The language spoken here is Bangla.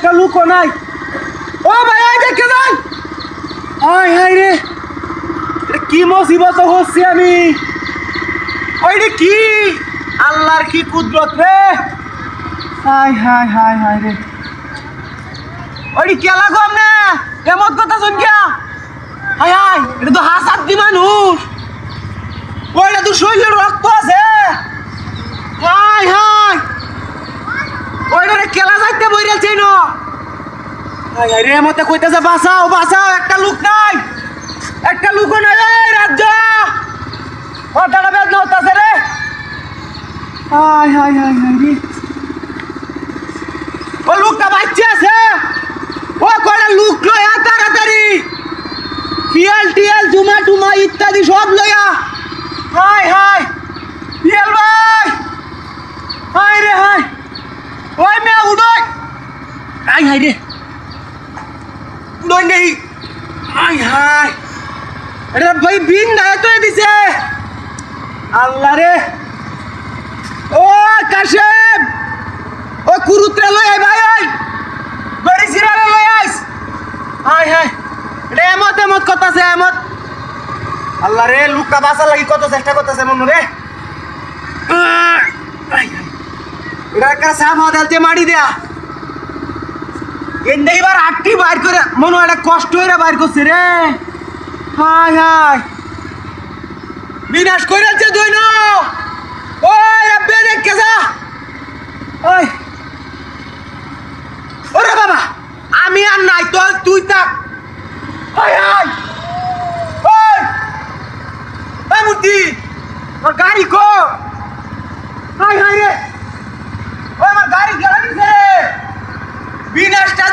একটা লুকো নাই। ও ভাই আই দেখে যান। আয় হায় রে, কি মুসিবত হচ্ছে আমি। ওইটা কি আল্লাহর কি কুদরত রে। হায় হায় হায় হায় রে, ওইটা কেলা গো আমনে এমন কথা শুন গিয়া। হায় হায়, এটা তো হাসাদ দি মানুষ, ওইটা তো শরীরের রক্ত আছে। হায় হায়, ওইটা কেলা যাইতে বইরেছে না। হায় হায় রে, মতে কইতেছে বাঁচাও বাঁচাও, একটা লোক নাই, একটা লোক নাই। এই রাজ্য মাথাটা বেদনা হতাছে রে। হায় হায় হায় হায় রে, ও লোকটা বাচ্চা আছে, ও কয়টা লোক লয়া তাড়াতাড়ি পিএল টিএল জুমা টুমা ইত্যাদি সব লয়া। হায় হায় পিএল ভাই, হায় রে হায়, ওই মেয়ে উড়োয়। হায় হায় রে, উড়োয় নেই। হায় হায়, এটা ভাই বিন দায় তো দিছে। আল্লাহ রে, ও কাশেম, ও কুরুত্রে লই আই ভাই, ওই গড়ি সিরালে লই আইস। হায় হায়, এটা এমত এমত করতেছে এমত। আল্লাহ রে, লুকটা বাঁচার লাগি কত চেষ্টা করতেছে মনে রে। এটা একটা সাপ হদালতে মারি দেয়া, এনে এবার আটটি বাইর করে মনে হয় একটা কষ্ট হয়ে বাইর করছে রে। হায় হায়, বিনাশ করে আছে দুই ন। ওই আব্বে দেখে যা। ওই ওরে বাবা, আমি আর নাই তো, তুই থাক। হায় হায়, ওই ওই মূর্তি, ওর গাড়ি কো। হায় হায় রে, ওই আমার গাড়ি গেল নিছে রে। বিনাশটা